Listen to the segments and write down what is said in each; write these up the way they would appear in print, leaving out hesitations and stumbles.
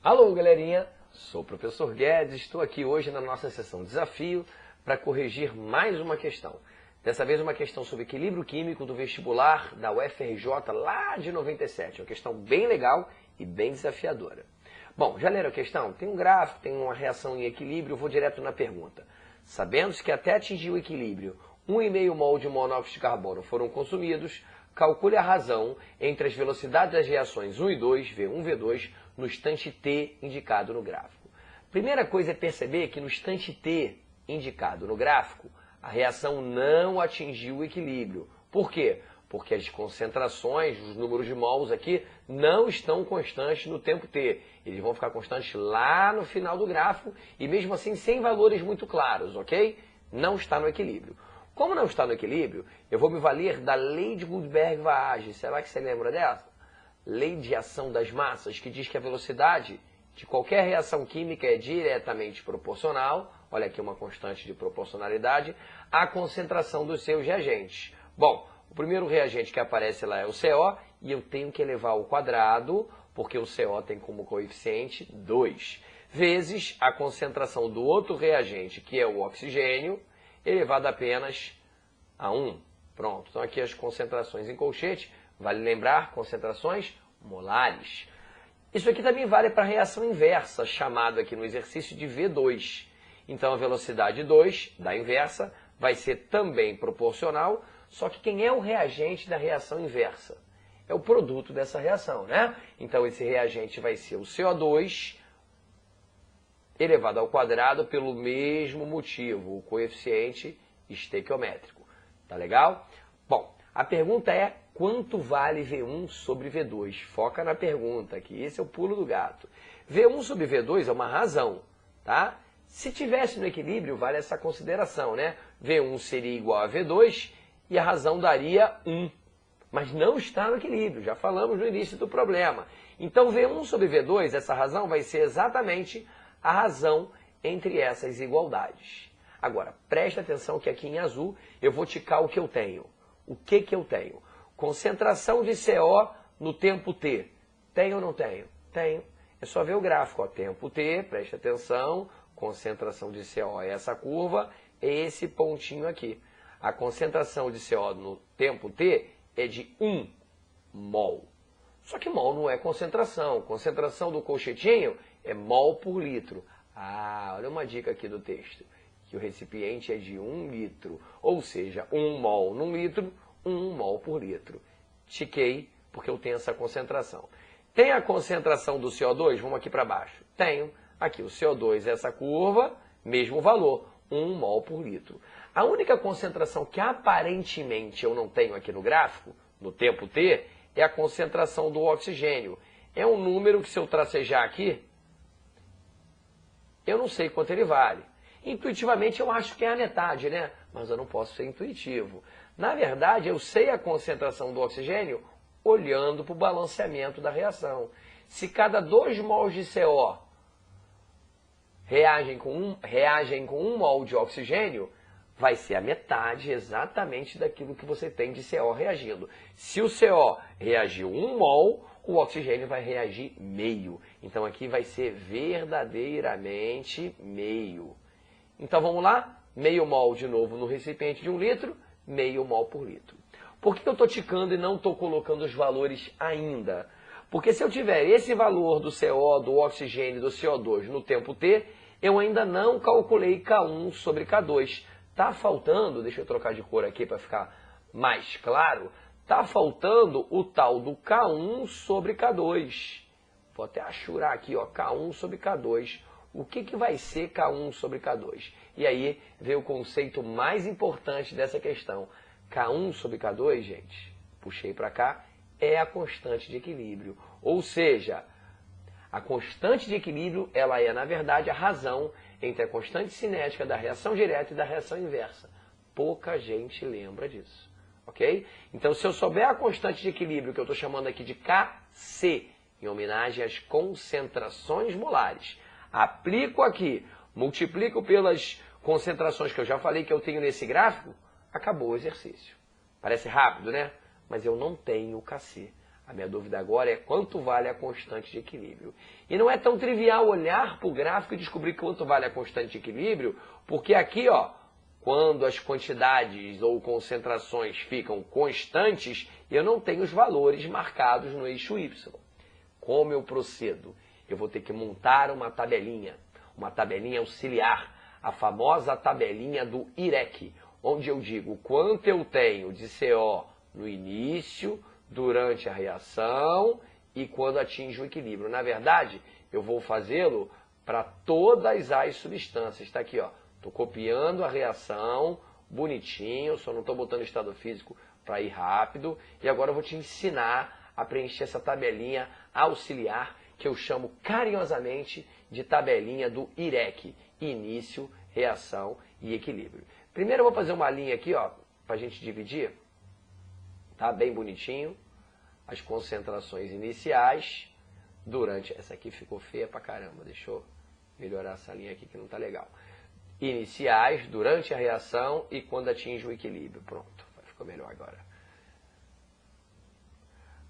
Alô, galerinha! Sou o professor Guedes, estou aqui hoje na nossa sessão Desafio para corrigir mais uma questão. Dessa vez uma questão sobre equilíbrio químico do vestibular da UFRJ lá de 97. Uma questão bem legal e bem desafiadora. Bom, já leram a questão? Tem um gráfico, tem uma reação em equilíbrio, vou direto na pergunta. Sabendo-se que até atingir o equilíbrio, 1,5 mol de monóxido de carbono foram consumidos, calcule a razão entre as velocidades das reações 1 e 2, V1, V2, no instante t indicado no gráfico. Primeira coisa é perceber que no instante t indicado no gráfico, a reação não atingiu o equilíbrio. Por quê? Porque as concentrações, os números de mols aqui, não estão constantes no tempo t. Eles vão ficar constantes lá no final do gráfico e mesmo assim sem valores muito claros, ok? Não está no equilíbrio. Como não está no equilíbrio, eu vou me valer da lei de Guldberg-Vaage. Será que você lembra dessa? Lei de ação das massas, que diz que a velocidade de qualquer reação química é diretamente proporcional, olha aqui uma constante de proporcionalidade, à concentração dos seus reagentes. Bom, o primeiro reagente que aparece lá é o CO, e eu tenho que elevar ao quadrado, porque o CO tem como coeficiente 2, vezes a concentração do outro reagente, que é o oxigênio, elevado apenas a 1. Pronto, então aqui as concentrações em colchete, vale lembrar, concentrações molares. Isso aqui também vale para a reação inversa, chamada aqui no exercício de V2. Então a velocidade 2 da inversa vai ser também proporcional, só que quem é o reagente da reação inversa? É o produto dessa reação, né? Então esse reagente vai ser o CO2 elevado ao quadrado pelo mesmo motivo, o coeficiente estequiométrico. Tá legal? Bom, a pergunta é quanto vale V1 sobre V2? Foca na pergunta, que esse é o pulo do gato. V1 sobre V2 é uma razão, tá? Se tivesse no equilíbrio, vale essa consideração, né? V1 seria igual a V2 e a razão daria 1. Mas não está no equilíbrio, já falamos no início do problema. Então V1 sobre V2, essa razão vai ser exatamente a razão entre essas igualdades. Agora, presta atenção que aqui em azul eu vou ticar o que eu tenho. O que eu tenho? Concentração de CO no tempo t. Tem ou não tenho? Tenho. É só ver o gráfico. Ó. Tempo t, presta atenção, concentração de CO é essa curva, é esse pontinho aqui. A concentração de CO no tempo t é de 1 mol. Só que mol não é concentração. Concentração do colchetinho é mol por litro. Ah, olha uma dica aqui do texto. Que o recipiente é de 1 litro. Ou seja, 1 mol num litro, 1 mol por litro. Tiquei, porque eu tenho essa concentração. Tem a concentração do CO2? Vamos aqui para baixo. Tenho. Aqui o CO2 é essa curva, mesmo valor, 1 mol por litro. A única concentração que aparentemente eu não tenho aqui no gráfico, no tempo t, é a concentração do oxigênio. É um número que se eu tracejar aqui, eu não sei quanto ele vale. Intuitivamente eu acho que é a metade, né? Mas eu não posso ser intuitivo. Na verdade, eu sei a concentração do oxigênio olhando para o balanceamento da reação. Se cada 2 mols de CO reagem com 1 mol de oxigênio, vai ser a metade exatamente daquilo que você tem de CO reagindo. Se o CO reagiu 1 mol, o oxigênio vai reagir meio. Então aqui vai ser verdadeiramente meio. Então vamos lá? Meio mol de novo no recipiente de 1 litro, meio mol por litro. Por que eu estou ticando e não estou colocando os valores ainda? Porque se eu tiver esse valor do CO, do oxigênio e do CO2 no tempo t, eu ainda não calculei K1 sobre K2. Está faltando, deixa eu trocar de cor aqui para ficar mais claro, está faltando o tal do K1 sobre K2. Vou até achurar aqui, ó, K1 sobre K2. O que vai ser K1 sobre K2? E aí veio o conceito mais importante dessa questão. K1 sobre K2, gente, puxei para cá, é a constante de equilíbrio. Ou seja, a constante de equilíbrio, ela é, na verdade, a razão entre a constante cinética da reação direta e da reação inversa. Pouca gente lembra disso, ok? Então, se eu souber a constante de equilíbrio, que eu estou chamando aqui de Kc, em homenagem às concentrações molares, aplico aqui, multiplico pelas concentrações que eu já falei que eu tenho nesse gráfico, acabou o exercício. Parece rápido, né? Mas eu não tenho o Kc. A minha dúvida agora é quanto vale a constante de equilíbrio. E não é tão trivial olhar para o gráfico e descobrir quanto vale a constante de equilíbrio, porque aqui, ó, quando as quantidades ou concentrações ficam constantes, eu não tenho os valores marcados no eixo Y. Como eu procedo? Eu vou ter que montar uma tabelinha auxiliar, a famosa tabelinha do IREC, onde eu digo quanto eu tenho de CO no início, durante a reação e quando atinge o equilíbrio. Na verdade, eu vou fazê-lo para todas as substâncias. Está aqui, ó. Estou copiando a reação, bonitinho, só não estou botando estado físico para ir rápido. E agora eu vou te ensinar a preencher essa tabelinha auxiliar, que eu chamo carinhosamente de tabelinha do IREC, início, reação e equilíbrio. Primeiro eu vou fazer uma linha aqui, ó, para a gente dividir. Tá bem bonitinho. As concentrações iniciais durante... Essa aqui ficou feia pra caramba. Deixa eu melhorar essa linha aqui que não tá legal. Iniciais, durante a reação e quando atinge o equilíbrio. Pronto, ficou melhor agora.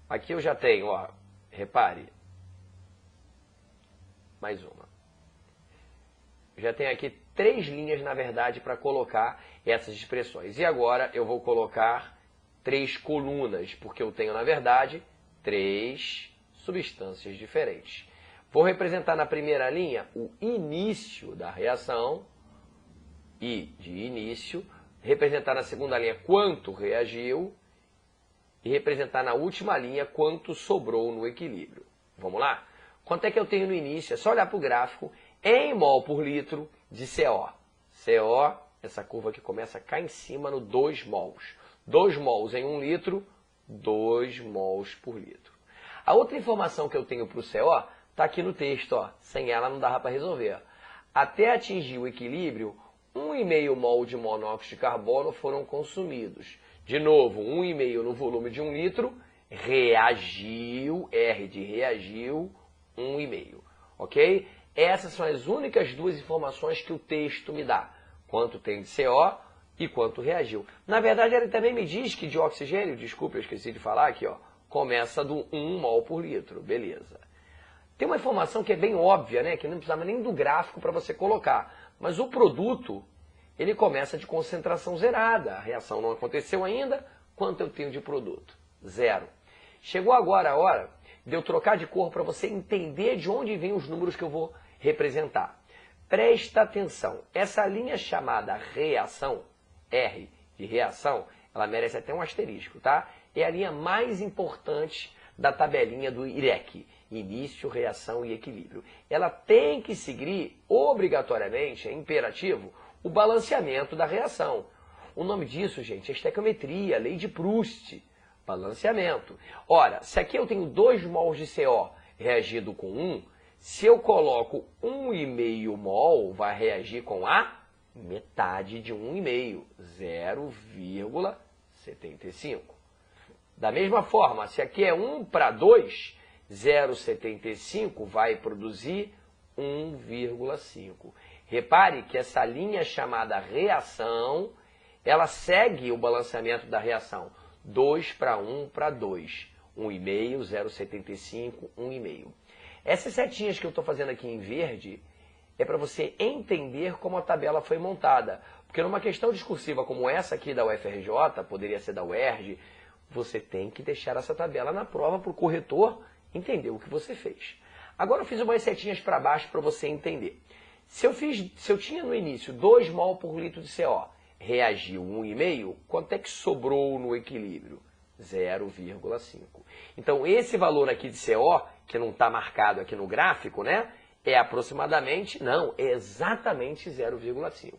Aqui eu já tenho, ó, repare. Mais uma. Já tenho aqui 3 linhas, na verdade, para colocar essas expressões. E agora eu vou colocar 3 colunas, porque eu tenho, na verdade, 3 substâncias diferentes. Vou representar na primeira linha o início da reação, I de início, representar na segunda linha quanto reagiu e representar na última linha quanto sobrou no equilíbrio. Vamos lá? Quanto é que eu tenho no início? É só olhar para o gráfico, em mol por litro de CO. CO, essa curva que começa cá em cima no 2 mols. 2 mols em 1 litro, 2 mols por litro. A outra informação que eu tenho para o CO está aqui no texto, ó. Sem ela não dava para resolver. Até atingir o equilíbrio, 1,5 mol de monóxido de carbono foram consumidos. De novo, 1,5 no volume de 1 litro, reagiu, R de reagiu, 1,5. Ok? Essas são as únicas 2 informações que o texto me dá. Quanto tem de CO e quanto reagiu. Na verdade, ele também me diz que de oxigênio, desculpe, eu esqueci de falar aqui, ó, começa do 1 mol por litro, beleza. Tem uma informação que é bem óbvia, né, que não precisava nem do gráfico para você colocar, mas o produto, ele começa de concentração zerada, a reação não aconteceu ainda, quanto eu tenho de produto? 0. Chegou agora a hora de eu trocar de cor para você entender de onde vêm os números que eu vou representar. Presta atenção, essa linha chamada reação, R de reação, ela merece até um asterisco, tá? É a linha mais importante da tabelinha do IREC, início, reação e equilíbrio. Ela tem que seguir, obrigatoriamente, é imperativo, o balanceamento da reação. O nome disso, gente, é estequiometria, lei de Proust, balanceamento. Ora, se aqui eu tenho 2 mols de CO reagido com 1, se eu coloco 1,5 mol, vai reagir com a metade de 1,5, 0,75. Da mesma forma, se aqui é 1 para 2, 0,75 vai produzir 1,5. Repare que essa linha chamada reação, ela segue o balanceamento da reação. 2 para 1 para 2. 1,5, 0,75, 1,5. Essas setinhas que eu estou fazendo aqui em verde é para você entender como a tabela foi montada. Porque numa questão discursiva como essa aqui da UFRJ, poderia ser da UERJ, você tem que deixar essa tabela na prova para o corretor entender o que você fez. Agora eu fiz umas setinhas para baixo para você entender. Se eu tinha no início 2 mol por litro de CO, reagiu 1,5, quanto é que sobrou no equilíbrio? 0,5. Então esse valor aqui de CO, que não está marcado aqui no gráfico, né? É aproximadamente, não, é exatamente 0,5.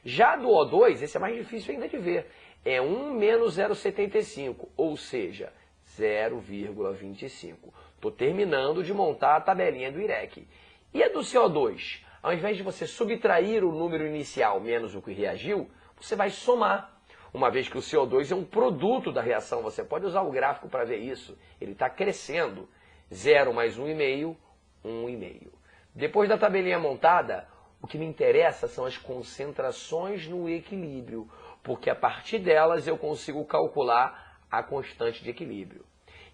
Já do O2, esse é mais difícil ainda de ver, é 1 menos 0,75, ou seja, 0,25. Estou terminando de montar a tabelinha do IREC. E a do CO2? Ao invés de você subtrair o número inicial menos o que reagiu, você vai somar. Uma vez que o CO2 é um produto da reação, você pode usar o gráfico para ver isso. Ele está crescendo. 0 mais 1,5, 1,5. Depois da tabelinha montada, o que me interessa são as concentrações no equilíbrio, porque a partir delas eu consigo calcular a constante de equilíbrio.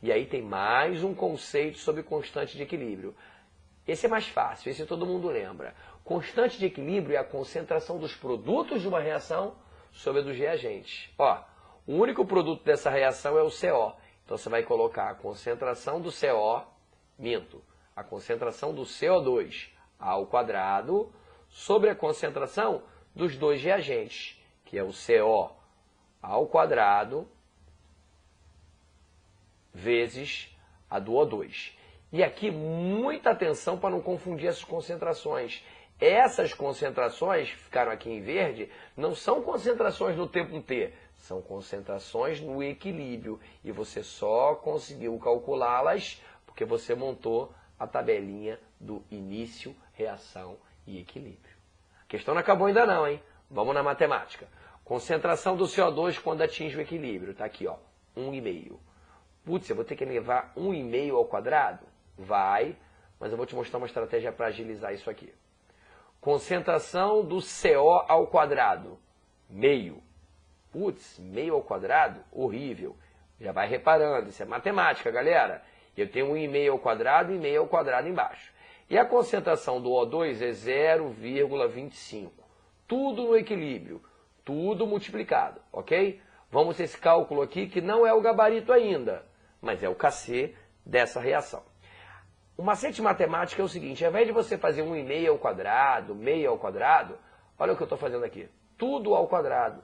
E aí tem mais um conceito sobre constante de equilíbrio. Esse é mais fácil, esse todo mundo lembra. Constante de equilíbrio é a concentração dos produtos de uma reação sobre a dos reagentes. Ó, o único produto dessa reação é o CO. Então você vai colocar a concentração do CO, a concentração do CO2 ao quadrado sobre a concentração dos dois reagentes, que é o CO ao quadrado vezes a do O2. E aqui muita atenção para não confundir essas concentrações. Essas concentrações, que ficaram aqui em verde, não são concentrações no tempo t, são concentrações no equilíbrio. E você só conseguiu calculá-las porque você montou a tabelinha do início, reação e equilíbrio. A questão não acabou ainda não, hein? Vamos na matemática. Concentração do CO2 quando atinge o equilíbrio. Está aqui, ó, 1,5. Putz, eu vou ter que levar 1,5 ao quadrado? Vai, mas eu vou te mostrar uma estratégia para agilizar isso aqui. Concentração do CO ao quadrado, meio. Putz, meio ao quadrado? Horrível. Já vai reparando, isso é matemática, galera. Eu tenho 1,5 ao quadrado e meio ao quadrado embaixo. E a concentração do O2 é 0,25. Tudo no equilíbrio, tudo multiplicado, ok? Vamos ter esse cálculo aqui que não é o gabarito ainda, mas é o KC dessa reação. O macete matemático é o seguinte, ao invés de você fazer 1,5 ao quadrado, meio ao quadrado, olha o que eu estou fazendo aqui. Tudo ao quadrado.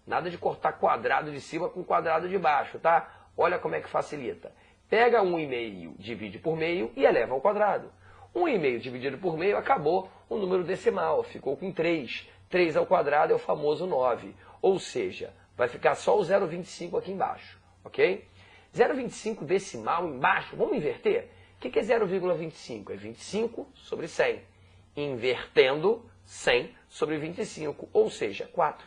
Nada de cortar quadrado de cima com quadrado de baixo, tá? Olha como é que facilita. Pega 1,5, divide por meio e eleva ao quadrado. 1,5 dividido por meio, acabou o número decimal, ficou com 3. 3 ao quadrado é o famoso 9. Ou seja, vai ficar só o 0,25 aqui embaixo, ok? 0,25 decimal embaixo, vamos inverter? O que é 0,25? É 25 sobre 100. Invertendo 100 sobre 25, ou seja, 4.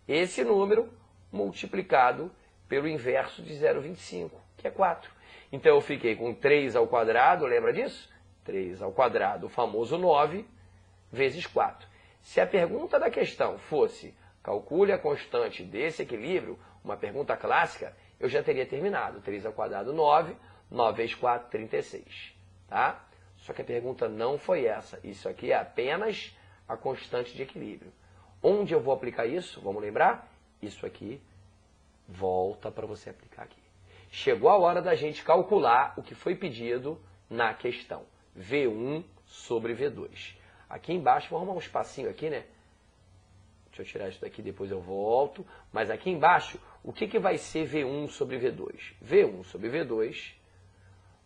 Esse número multiplicado pelo inverso de 0,25, que é 4. Então eu fiquei com 3 ao quadrado, lembra disso? 3 ao quadrado, o famoso 9, vezes 4. Se a pergunta da questão fosse calcule a constante desse equilíbrio, uma pergunta clássica, eu já teria terminado. 3 ao quadrado, 9. 9 vezes 4, 36. Tá? Só que a pergunta não foi essa. Isso aqui é apenas a constante de equilíbrio. Onde eu vou aplicar isso? Vamos lembrar? Isso aqui volta para você aplicar aqui. Chegou a hora da gente calcular o que foi pedido na questão. V1 sobre V2. Aqui embaixo, vou arrumar um espacinho aqui, né? Deixa eu tirar isso daqui, depois eu volto. Mas aqui embaixo, o que vai ser V1 sobre V2? V1 sobre V2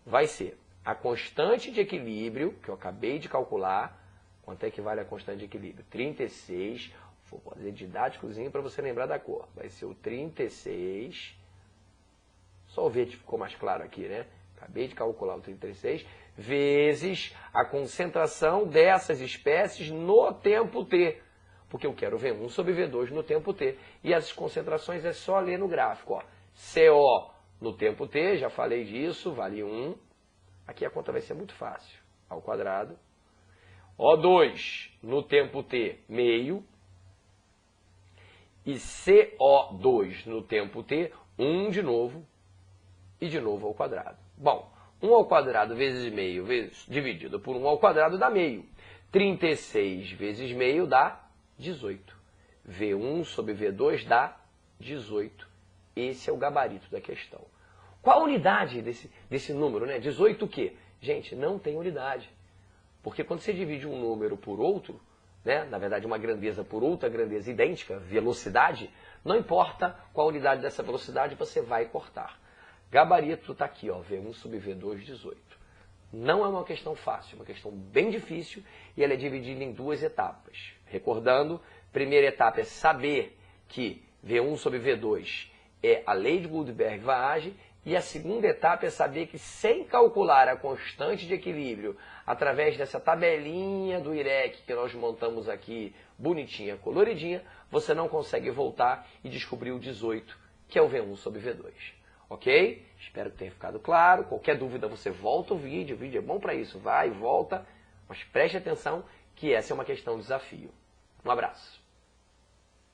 vai ser a constante de equilíbrio, que eu acabei de calcular. Quanto é que vale a constante de equilíbrio? 36. Vou fazer didáticozinho para você lembrar da cor. Vai ser o 36. Só o verde ficou mais claro aqui, né? Acabei de calcular o 36. Vezes a concentração dessas espécies no tempo t. Porque eu quero V1 sobre V2 no tempo t. E as concentrações é só ler no gráfico. Ó. CO no tempo t, já falei disso, vale 1. Aqui a conta vai ser muito fácil. Ao quadrado. O2 no tempo t, meio. E CO2 no tempo t, 1 de novo. E de novo ao quadrado. Bom, 1 ao quadrado vezes meio dividido por 1 ao quadrado dá meio. 36 vezes meio dá 18. V1 sobre V2 dá 18. Esse é o gabarito da questão. Qual a unidade desse número, né? 18 o quê? Gente, não tem unidade. Porque quando você divide um número por outro, né? Na verdade uma grandeza por outra grandeza idêntica, velocidade, não importa qual a unidade dessa velocidade, você vai cortar. Gabarito está aqui, ó, V1 sobre V2, 18. Não é uma questão fácil, é uma questão bem difícil e ela é dividida em duas etapas. Recordando, primeira etapa é saber que V1 sobre V2 é a lei de Guldberg-Vaage e a segunda etapa é saber que sem calcular a constante de equilíbrio através dessa tabelinha do IREC que nós montamos aqui, bonitinha, coloridinha, você não consegue voltar e descobrir o 18, que é o V1 sobre V2. Ok? Espero que tenha ficado claro. Qualquer dúvida você volta o vídeo é bom para isso, vai e volta, mas preste atenção que essa é uma questão de desafio. Um abraço.